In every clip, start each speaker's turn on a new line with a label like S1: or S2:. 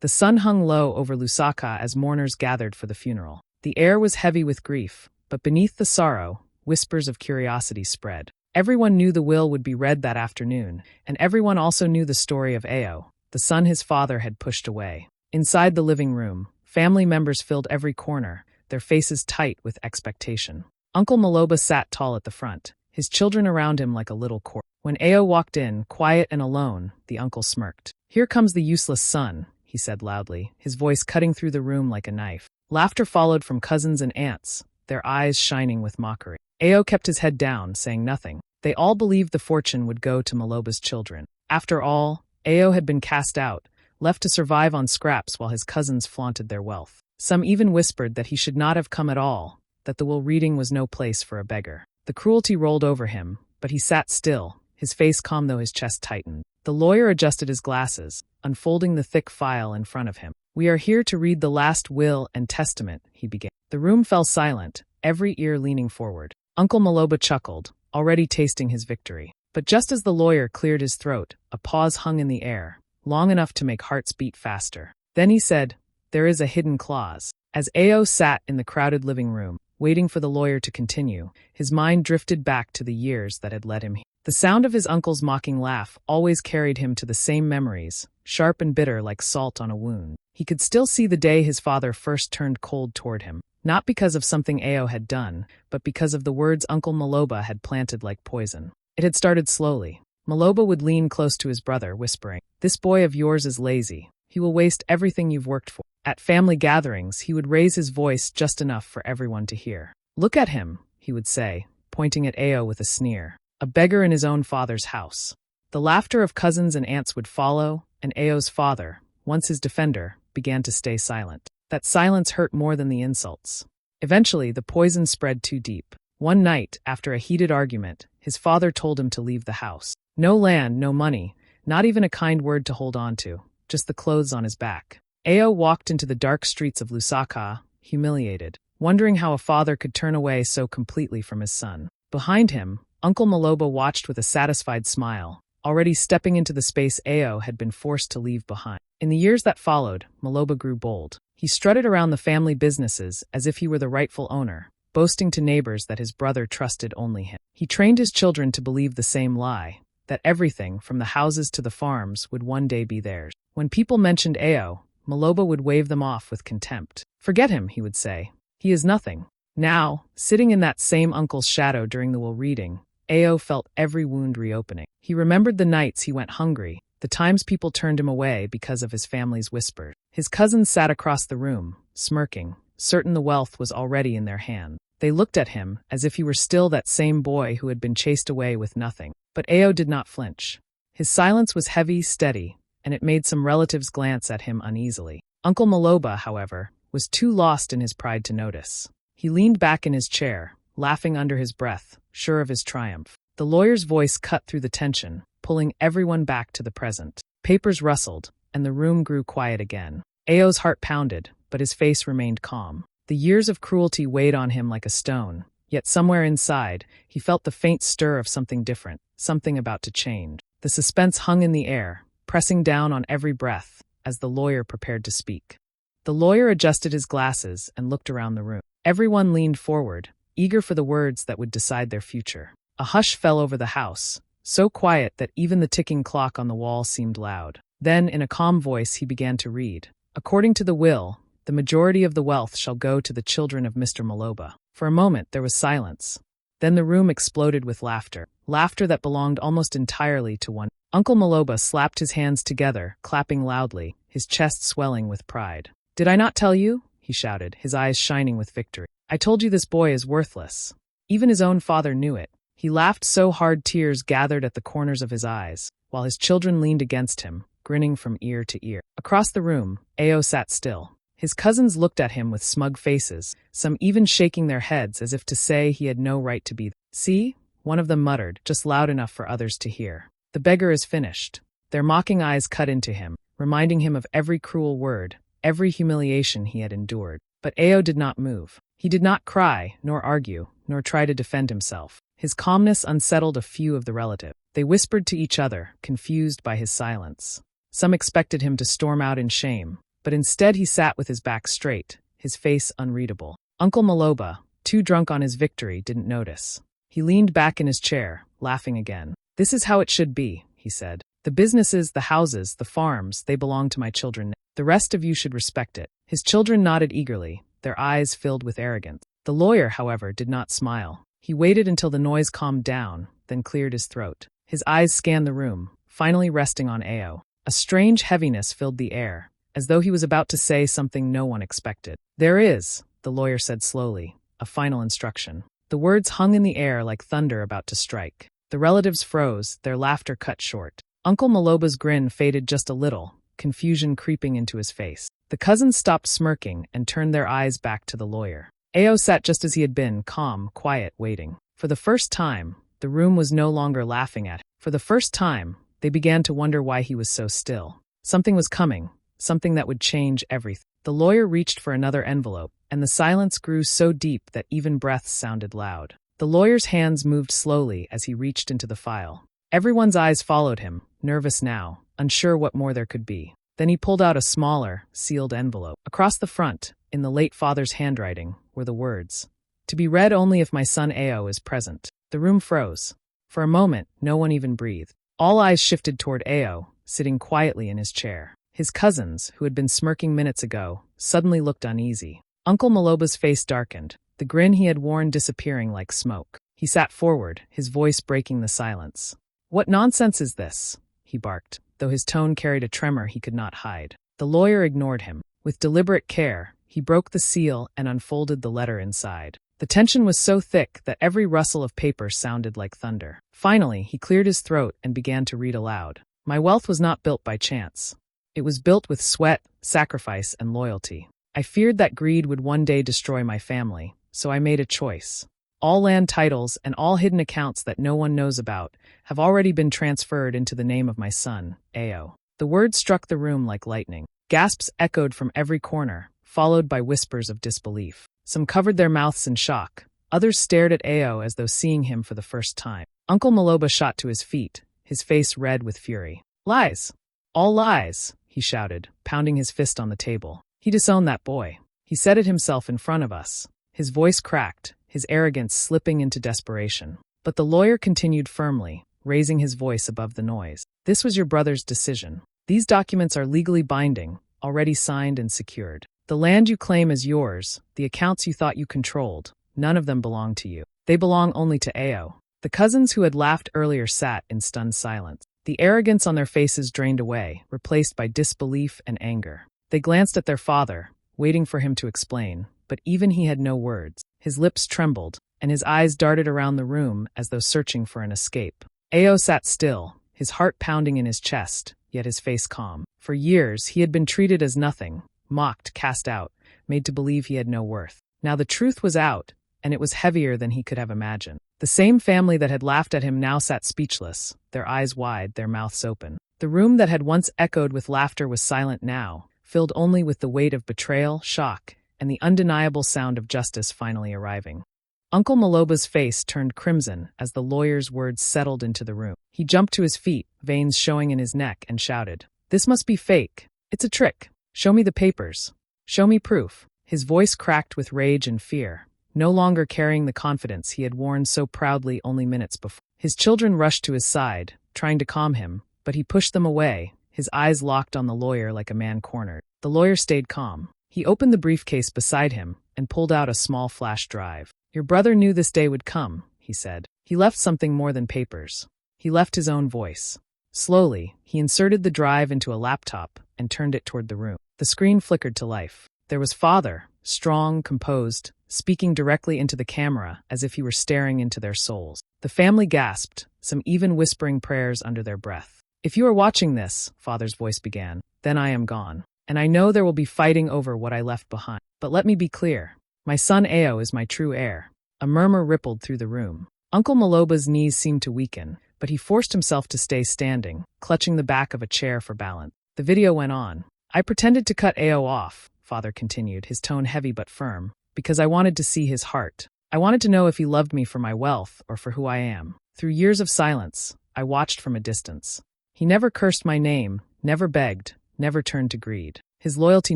S1: The sun hung low over Lusaka as mourners gathered for the funeral. The air was heavy with grief, but beneath the sorrow, whispers of curiosity spread. Everyone knew the will would be read that afternoon, and everyone also knew the story of Ao, the son his father had pushed away. Inside the living room, family members filled every corner, their faces tight with expectation. Uncle Maloba sat tall at the front, his children around him like a little court. When Ao walked in, quiet and alone, the uncle smirked. "Here comes the useless son," he said loudly, his voice cutting through the room like a knife. Laughter followed from cousins and aunts, their eyes shining with mockery. Ao kept his head down, saying nothing. They all believed the fortune would go to Maloba's children. After all, Ao had been cast out, left to survive on scraps while his cousins flaunted their wealth. Some even whispered that he should not have come at all, that the will reading was no place for a beggar. The cruelty rolled over him, but he sat still, his face calm though his chest tightened. The lawyer adjusted his glasses, unfolding the thick file in front of him. "We are here to read the last will and testament," he began. The room fell silent, every ear leaning forward. Uncle Maloba chuckled, already tasting his victory. But just as the lawyer cleared his throat, a pause hung in the air, long enough to make hearts beat faster. Then he said, "There is a hidden clause." As Ao sat in the crowded living room, waiting for the lawyer to continue, his mind drifted back to the years that had led him here. The sound of his uncle's mocking laugh always carried him to the same memories, sharp and bitter like salt on a wound. He could still see the day his father first turned cold toward him, not because of something Ao had done, but because of the words Uncle Maloba had planted like poison. It had started slowly. Maloba would lean close to his brother, whispering, "This boy of yours is lazy. He will waste everything you've worked for." At family gatherings, he would raise his voice just enough for everyone to hear. "Look at him," he would say, pointing at Ao with a sneer. "A beggar in his own father's house." The laughter of cousins and aunts would follow, and Ao's father, once his defender, began to stay silent. That silence hurt more than the insults. Eventually, the poison spread too deep. One night, after a heated argument, his father told him to leave the house. No land, no money, not even a kind word to hold on to, just the clothes on his back. Ao walked into the dark streets of Lusaka, humiliated, wondering how a father could turn away so completely from his son. Behind him, Uncle Maloba watched with a satisfied smile, already stepping into the space Ao had been forced to leave behind. In the years that followed, Maloba grew bold. He strutted around the family businesses as if he were the rightful owner, boasting to neighbors that his brother trusted only him. He trained his children to believe the same lie, that everything, from the houses to the farms, would one day be theirs. When people mentioned Ao, Maloba would wave them off with contempt. "Forget him," he would say. "He is nothing." Now, sitting in that same uncle's shadow during the will reading, Ao felt every wound reopening. He remembered the nights he went hungry, the times people turned him away because of his family's whispers. His cousins sat across the room, smirking, certain the wealth was already in their hand. They looked at him as if he were still that same boy who had been chased away with nothing. But Ao did not flinch. His silence was heavy, steady, and it made some relatives glance at him uneasily. Uncle Maloba, however, was too lost in his pride to notice. He leaned back in his chair, laughing under his breath, sure of his triumph. The lawyer's voice cut through the tension, pulling everyone back to the present. Papers rustled, and the room grew quiet again. Ao's heart pounded, but his face remained calm. The years of cruelty weighed on him like a stone, yet somewhere inside, he felt the faint stir of something different, something about to change. The suspense hung in the air, pressing down on every breath, as the lawyer prepared to speak. The lawyer adjusted his glasses and looked around the room. Everyone leaned forward, eager for the words that would decide their future. A hush fell over the house, so quiet that even the ticking clock on the wall seemed loud. Then, in a calm voice, he began to read. "According to the will, the majority of the wealth shall go to the children of Mr. Maloba." For a moment, there was silence. Then the room exploded with laughter, laughter that belonged almost entirely to one. Uncle Maloba slapped his hands together, clapping loudly, his chest swelling with pride. "Did I not tell you?" he shouted, his eyes shining with victory. "I told you this boy is worthless." Even his own father knew it. He laughed so hard tears gathered at the corners of his eyes, while his children leaned against him, grinning from ear to ear. Across the room, Ao sat still. His cousins looked at him with smug faces, some even shaking their heads as if to say he had no right to be there. "See?" one of them muttered, just loud enough for others to hear. "The beggar is finished." Their mocking eyes cut into him, reminding him of every cruel word, every humiliation he had endured. But Ao did not move. He did not cry, nor argue, nor try to defend himself. His calmness unsettled a few of the relatives. They whispered to each other, confused by his silence. Some expected him to storm out in shame, but instead he sat with his back straight, his face unreadable. Uncle Maloba, too drunk on his victory, didn't notice. He leaned back in his chair, laughing again. "This is how it should be," he said. "The businesses, the houses, the farms, they belong to my children. The rest of you should respect it." His children nodded eagerly, their eyes filled with arrogance. The lawyer, however, did not smile. He waited until the noise calmed down, then cleared his throat. His eyes scanned the room, finally resting on Ao. A strange heaviness filled the air, as though he was about to say something no one expected. "There is," the lawyer said slowly, "a final instruction." The words hung in the air like thunder about to strike. The relatives froze, their laughter cut short. Uncle Maloba's grin faded just a little, confusion creeping into his face. The cousins stopped smirking and turned their eyes back to the lawyer. Ao sat just as he had been, calm, quiet, waiting. For the first time, the room was no longer laughing at him. For the first time, they began to wonder why he was so still. Something was coming, something that would change everything. The lawyer reached for another envelope, and the silence grew so deep that even breaths sounded loud. The lawyer's hands moved slowly as he reached into the file. Everyone's eyes followed him, nervous now, unsure what more there could be. Then he pulled out a smaller, sealed envelope. Across the front, in the late father's handwriting, were the words, "To be read only if my son Ao is present." The room froze. For a moment, no one even breathed. All eyes shifted toward Ao, sitting quietly in his chair. His cousins, who had been smirking minutes ago, suddenly looked uneasy. Uncle Maloba's face darkened, the grin he had worn disappearing like smoke. He sat forward, his voice breaking the silence. "What nonsense is this?" he barked, though his tone carried a tremor he could not hide. The lawyer ignored him. With deliberate care, he broke the seal and unfolded the letter inside. The tension was so thick that every rustle of paper sounded like thunder. Finally, he cleared his throat and began to read aloud. "My wealth was not built by chance. It was built with sweat, sacrifice, and loyalty. I feared that greed would one day destroy my family, so I made a choice. All land titles and all hidden accounts that no one knows about have already been transferred into the name of my son, Ao." The words struck the room like lightning. Gasps echoed from every corner, followed by whispers of disbelief. Some covered their mouths in shock. Others stared at Ao as though seeing him for the first time. Uncle Maloba shot to his feet, his face red with fury. "Lies! All lies!" he shouted, pounding his fist on the table. "He disowned that boy. He said it himself in front of us." His voice cracked, his arrogance slipping into desperation. But the lawyer continued firmly, raising his voice above the noise. "This was your brother's decision. These documents are legally binding, already signed and secured. The land you claim as yours, the accounts you thought you controlled, none of them belong to you. They belong only to Ao." The cousins who had laughed earlier sat in stunned silence. The arrogance on their faces drained away, replaced by disbelief and anger. They glanced at their father, waiting for him to explain, but even he had no words. His lips trembled, and his eyes darted around the room as though searching for an escape. Ao sat still, his heart pounding in his chest, yet his face calm. For years, he had been treated as nothing, mocked, cast out, made to believe he had no worth. Now the truth was out, and it was heavier than he could have imagined. The same family that had laughed at him now sat speechless, their eyes wide, their mouths open. The room that had once echoed with laughter was silent now, filled only with the weight of betrayal, shock, and the undeniable sound of justice finally arriving. Uncle Maloba's face turned crimson as the lawyer's words settled into the room. He jumped to his feet, veins showing in his neck, and shouted, "This must be fake. It's a trick. Show me the papers. Show me proof." His voice cracked with rage and fear, no longer carrying the confidence he had worn so proudly only minutes before. His children rushed to his side, trying to calm him, but he pushed them away, his eyes locked on the lawyer like a man cornered. The lawyer stayed calm. He opened the briefcase beside him and pulled out a small flash drive. "Your brother knew this day would come," he said. "He left something more than papers. He left his own voice." Slowly, he inserted the drive into a laptop and turned it toward the room. The screen flickered to life. There was father, strong, composed, speaking directly into the camera as if he were staring into their souls. The family gasped, some even whispering prayers under their breath. "If you are watching this," father's voice began, "then I am gone. And I know there will be fighting over what I left behind. But let me be clear. My son Ao is my true heir." A murmur rippled through the room. Uncle Maloba's knees seemed to weaken, but he forced himself to stay standing, clutching the back of a chair for balance. The video went on. "I pretended to cut Ao off," father continued, his tone heavy but firm, "because I wanted to see his heart. I wanted to know if he loved me for my wealth or for who I am. Through years of silence, I watched from a distance. He never cursed my name, never begged, never turned to greed. His loyalty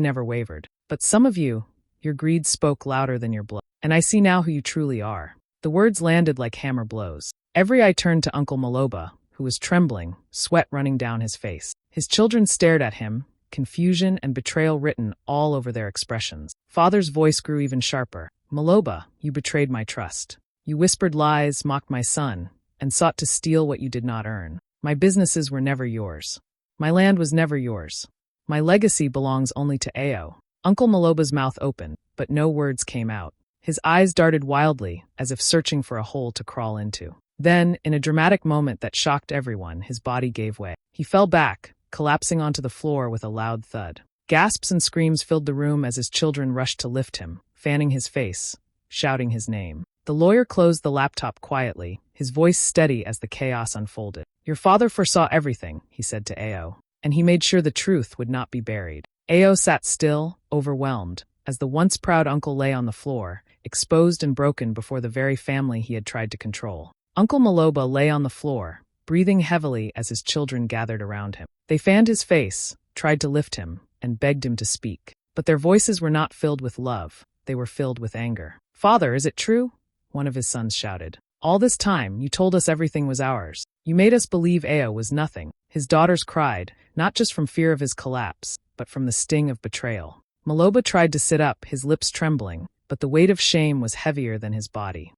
S1: never wavered. But some of you, your greed spoke louder than your blood. And I see now who you truly are. The words landed like hammer blows. Every eye turned to Uncle Maloba, who was trembling, sweat running down his face. His children stared at him, confusion and betrayal written all over their expressions. Father's voice grew even sharper. Maloba, you betrayed my trust. You whispered lies, mocked my son, and sought to steal what you did not earn. My businesses were never yours. My land was never yours. My legacy belongs only to Ao. Uncle Maloba's mouth opened, but no words came out. His eyes darted wildly, as if searching for a hole to crawl into. Then, in a dramatic moment that shocked everyone, his body gave way. He fell back, collapsing onto the floor with a loud thud. Gasps and screams filled the room as his children rushed to lift him, fanning his face, shouting his name. The lawyer closed the laptop quietly, his voice steady as the chaos unfolded. Your father foresaw everything, he said to Ao, and he made sure the truth would not be buried. Ao sat still, overwhelmed, as the once proud uncle lay on the floor, exposed and broken before the very family he had tried to control. Uncle Maloba lay on the floor, breathing heavily as his children gathered around him. They fanned his face, tried to lift him, and begged him to speak. But their voices were not filled with love, they were filled with anger. Father, is it true? One of his sons shouted. All this time, you told us everything was ours. You made us believe Ao was nothing. His daughters cried, not just from fear of his collapse, but from the sting of betrayal. Maloba tried to sit up, his lips trembling, but the weight of shame was heavier than his body.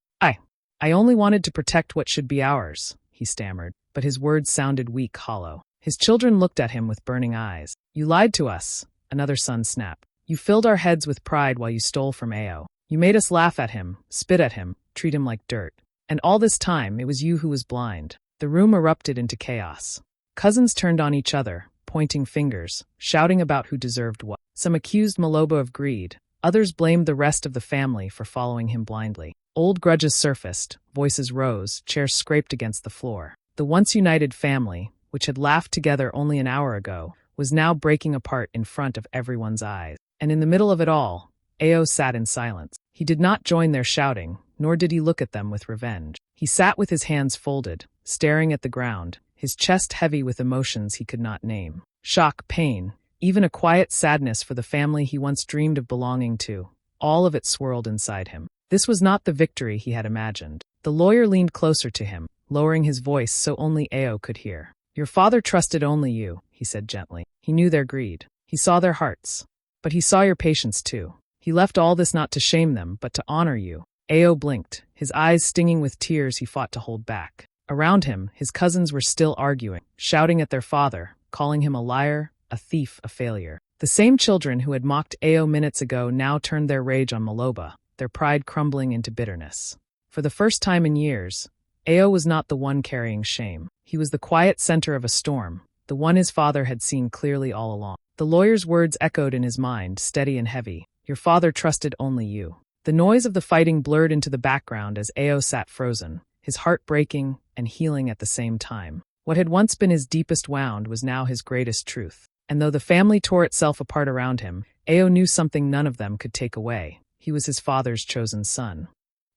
S1: I only wanted to protect what should be ours, he stammered, but his words sounded weak, hollow. His children looked at him with burning eyes. You lied to us, another son snapped. You filled our heads with pride while you stole from Ao. You made us laugh at him, spit at him, treat him like dirt. And all this time, it was you who was blind. The room erupted into chaos. Cousins turned on each other, pointing fingers, shouting about who deserved what. Some accused Maloba of greed. Others blamed the rest of the family for following him blindly. Old grudges surfaced, voices rose, chairs scraped against the floor. The once united family, which had laughed together only an hour ago, was now breaking apart in front of everyone's eyes. And in the middle of it all, Ao sat in silence. He did not join their shouting, nor did he look at them with revenge. He sat with his hands folded, staring at the ground, his chest heavy with emotions he could not name. Shock, pain, even a quiet sadness for the family he once dreamed of belonging to. All of it swirled inside him. This was not the victory he had imagined. The lawyer leaned closer to him, lowering his voice so only Ao could hear. Your father trusted only you, he said gently. He knew their greed. He saw their hearts. But he saw your patience too. He left all this not to shame them, but to honor you. Ao blinked, his eyes stinging with tears he fought to hold back. Around him, his cousins were still arguing, shouting at their father, calling him a liar, a thief, a failure. The same children who had mocked Ao minutes ago now turned their rage on Maloba, their pride crumbling into bitterness. For the first time in years, Ao was not the one carrying shame. He was the quiet center of a storm, the one his father had seen clearly all along. The lawyer's words echoed in his mind, steady and heavy. Your father trusted only you. The noise of the fighting blurred into the background as Ao sat frozen, his heart breaking and healing at the same time. What had once been his deepest wound was now his greatest truth. And though the family tore itself apart around him, Ao knew something none of them could take away. He was his father's chosen son.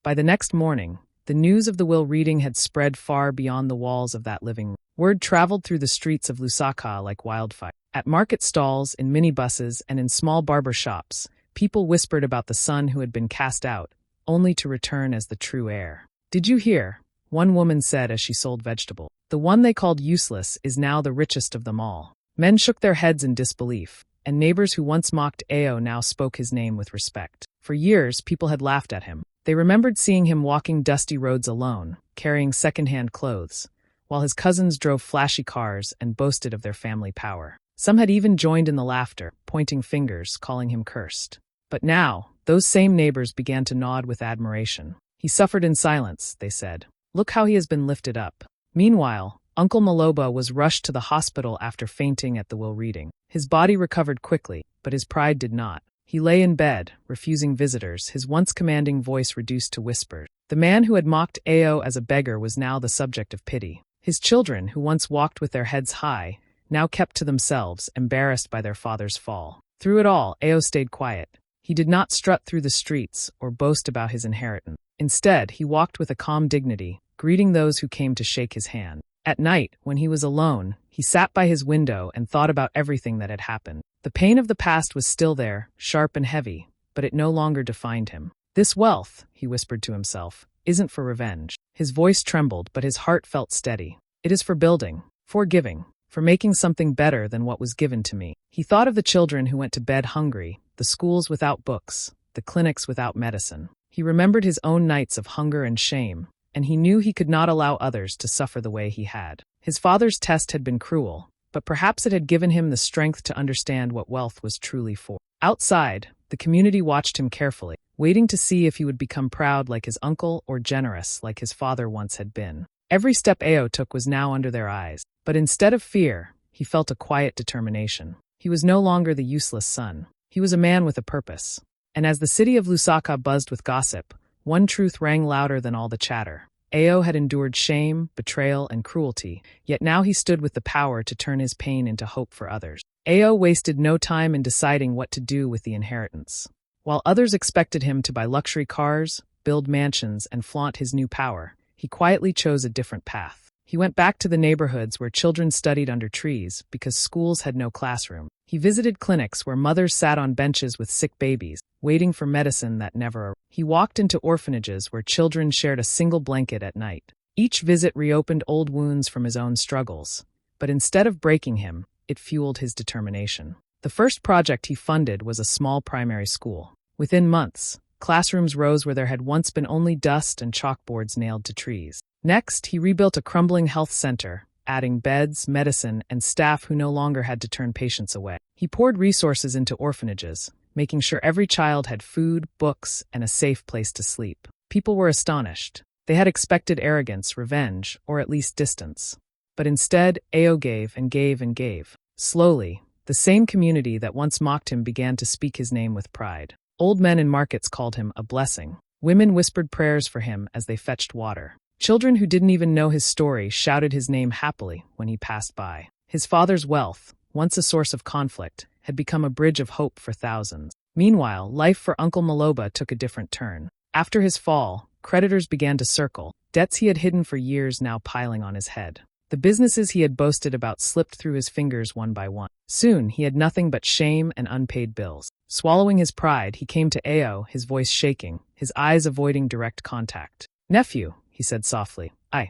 S1: By the next morning, the news of the will reading had spread far beyond the walls of that living room. Word traveled through the streets of Lusaka like wildfire. At market stalls, in minibuses, and in small barber shops, people whispered about the son who had been cast out, only to return as the true heir. Did you hear? One woman said as she sold vegetables. The one they called useless is now the richest of them all. Men shook their heads in disbelief, and neighbors who once mocked Ao now spoke his name with respect. For years, people had laughed at him. They remembered seeing him walking dusty roads alone, carrying second-hand clothes, while his cousins drove flashy cars and boasted of their family power. Some had even joined in the laughter, pointing fingers, calling him cursed. But now, those same neighbors began to nod with admiration. He suffered in silence, they said. Look how he has been lifted up. Meanwhile, Uncle Maloba was rushed to the hospital after fainting at the will reading. His body recovered quickly, but his pride did not. He lay in bed, refusing visitors, his once commanding voice reduced to whispers. The man who had mocked Ao as a beggar was now the subject of pity. His children, who once walked with their heads high, now kept to themselves, embarrassed by their father's fall. Through it all, Ao stayed quiet. He did not strut through the streets or boast about his inheritance. Instead, he walked with a calm dignity, greeting those who came to shake his hand. At night, when he was alone, he sat by his window and thought about everything that had happened. The pain of the past was still there, sharp and heavy, but it no longer defined him. "This wealth," he whispered to himself, "isn't for revenge." His voice trembled, but his heart felt steady. "It is for building, for giving, for making something better than what was given to me." He thought of the children who went to bed hungry, the schools without books, the clinics without medicine. He remembered his own nights of hunger and shame, and he knew he could not allow others to suffer the way he had. His father's test had been cruel, but perhaps it had given him the strength to understand what wealth was truly for. Outside, the community watched him carefully, waiting to see if he would become proud like his uncle or generous like his father once had been. Every step Ao took was now under their eyes, but instead of fear, he felt a quiet determination. He was no longer the useless son. He was a man with a purpose. And as the city of Lusaka buzzed with gossip, one truth rang louder than all the chatter. Ao had endured shame, betrayal, and cruelty, yet now he stood with the power to turn his pain into hope for others. Ao wasted no time in deciding what to do with the inheritance. While others expected him to buy luxury cars, build mansions, and flaunt his new power, he quietly chose a different path. He went back to the neighborhoods where children studied under trees because schools had no classroom. He visited clinics where mothers sat on benches with sick babies, waiting for medicine that never arrived. He walked into orphanages where children shared a single blanket at night. Each visit reopened old wounds from his own struggles, but instead of breaking him, it fueled his determination. The first project he funded was a small primary school. Within months, classrooms rose where there had once been only dust and chalkboards nailed to trees. Next, he rebuilt a crumbling health center, adding beds, medicine, and staff who no longer had to turn patients away. He poured resources into orphanages, making sure every child had food, books, and a safe place to sleep. People were astonished. They had expected arrogance, revenge, or at least distance. But instead, Ao gave and gave and gave. Slowly, the same community that once mocked him began to speak his name with pride. Old men in markets called him a blessing. Women whispered prayers for him as they fetched water. Children who didn't even know his story shouted his name happily when he passed by. His father's wealth, once a source of conflict, had become a bridge of hope for thousands. Meanwhile, life for Uncle Maloba took a different turn. After his fall, creditors began to circle, debts he had hidden for years now piling on his head. The businesses he had boasted about slipped through his fingers one by one. Soon, he had nothing but shame and unpaid bills. Swallowing his pride, he came to Ao, his voice shaking, his eyes avoiding direct contact. "Nephew," he said softly, I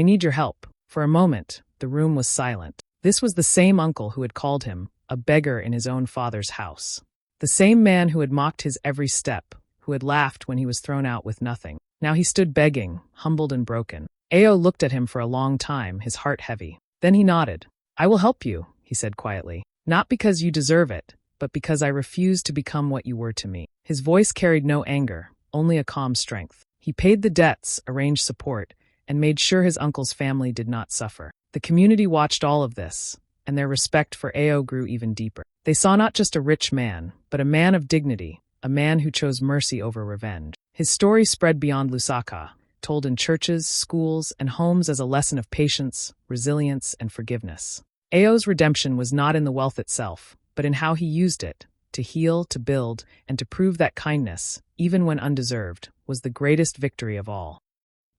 S1: need your help." For a moment, the room was silent. This was the same uncle who had called him a beggar in his own father's house. The same man who had mocked his every step, who had laughed when he was thrown out with nothing. Now he stood begging, humbled and broken. Ao looked at him for a long time, his heart heavy. Then he nodded. "I will help you," he said quietly. "Not because you deserve it, but because I refuse to become what you were to me." His voice carried no anger, only a calm strength. He paid the debts, arranged support, and made sure his uncle's family did not suffer. The community watched all of this, and their respect for Ao grew even deeper. They saw not just a rich man, but a man of dignity, a man who chose mercy over revenge. His story spread beyond Lusaka, told in churches, schools, and homes as a lesson of patience, resilience, and forgiveness. Ao's redemption was not in the wealth itself, but in how he used it, to heal, to build, and to prove that kindness, even when undeserved, was the greatest victory of all.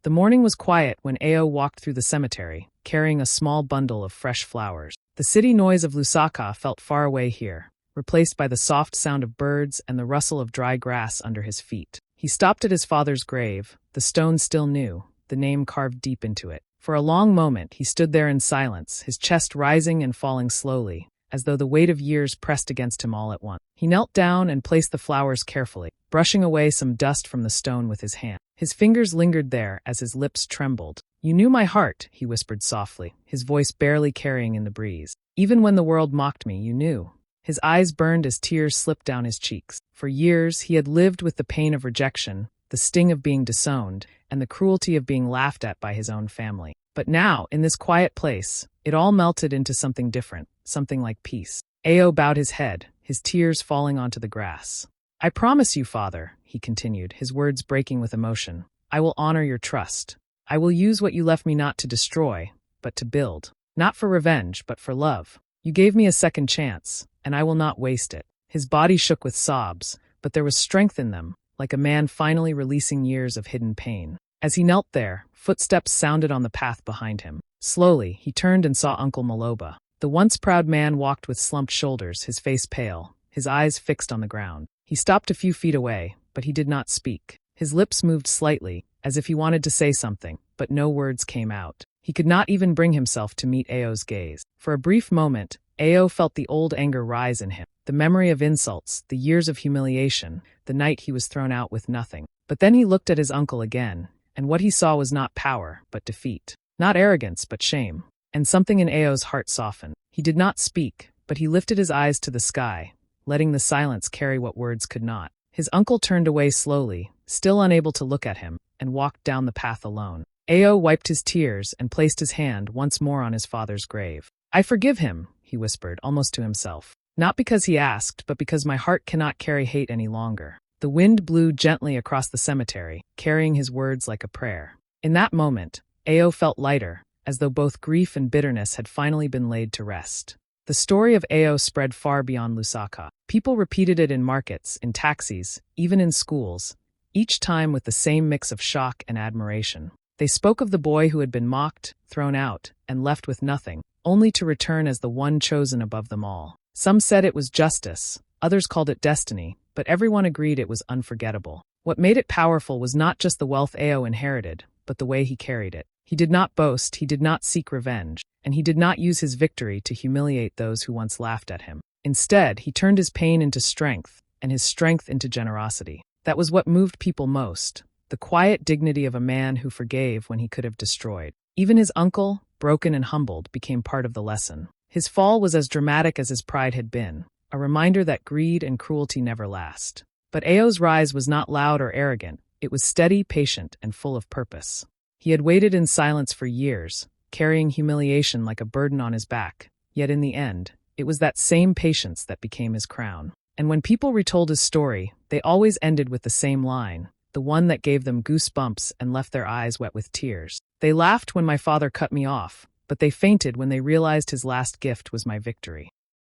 S1: The morning was quiet when Ao walked through the cemetery, carrying a small bundle of fresh flowers. The city noise of Lusaka felt far away here, replaced by the soft sound of birds and the rustle of dry grass under his feet. He stopped at his father's grave, the stone still new, the name carved deep into it. For a long moment he stood there in silence, his chest rising and falling slowly, as though the weight of years pressed against him all at once. He knelt down and placed the flowers carefully, brushing away some dust from the stone with his hand. His fingers lingered there as his lips trembled. "You knew my heart," he whispered softly, his voice barely carrying in the breeze. "Even when the world mocked me, you knew." His eyes burned as tears slipped down his cheeks. For years, he had lived with the pain of rejection, the sting of being disowned, and the cruelty of being laughed at by his own family. But now, in this quiet place, it all melted into something different, something like peace. Ao bowed his head, his tears falling onto the grass. "I promise you, Father," he continued, his words breaking with emotion, "I will honor your trust. I will use what you left me not to destroy, but to build. Not for revenge, but for love. You gave me a second chance, and I will not waste it." His body shook with sobs, but there was strength in them, like a man finally releasing years of hidden pain. As he knelt there, footsteps sounded on the path behind him. Slowly, he turned and saw Uncle Maloba. The once proud man walked with slumped shoulders, his face pale, his eyes fixed on the ground. He stopped a few feet away, but he did not speak. His lips moved slightly, as if he wanted to say something, but no words came out. He could not even bring himself to meet Ao's gaze. For a brief moment, Ao felt the old anger rise in him, the memory of insults, the years of humiliation, the night he was thrown out with nothing. But then he looked at his uncle again, and what he saw was not power, but defeat. Not arrogance, but shame. And something in Ao's heart softened. He did not speak, but he lifted his eyes to the sky, letting the silence carry what words could not. His uncle turned away slowly, still unable to look at him, and walked down the path alone. Ao wiped his tears and placed his hand once more on his father's grave. "I forgive him," he whispered, almost to himself. "Not because he asked, but because my heart cannot carry hate any longer." The wind blew gently across the cemetery, carrying his words like a prayer. In that moment, Ao felt lighter, as though both grief and bitterness had finally been laid to rest. The story of Ao spread far beyond Lusaka. People repeated it in markets, in taxis, even in schools, each time with the same mix of shock and admiration. They spoke of the boy who had been mocked, thrown out, and left with nothing, only to return as the one chosen above them all. Some said it was justice, others called it destiny, but everyone agreed it was unforgettable. What made it powerful was not just the wealth Ao inherited, but the way he carried it. He did not boast, he did not seek revenge, and he did not use his victory to humiliate those who once laughed at him. Instead, he turned his pain into strength, and his strength into generosity. That was what moved people most, the quiet dignity of a man who forgave when he could have destroyed. Even his uncle, broken and humbled, became part of the lesson. His fall was as dramatic as his pride had been, a reminder that greed and cruelty never last. But Ao's rise was not loud or arrogant, it was steady, patient, and full of purpose. He had waited in silence for years, carrying humiliation like a burden on his back, yet in the end, it was that same patience that became his crown. And when people retold his story, they always ended with the same line, the one that gave them goosebumps and left their eyes wet with tears. "They laughed when my father cut me off, but they fainted when they realized his last gift was my victory."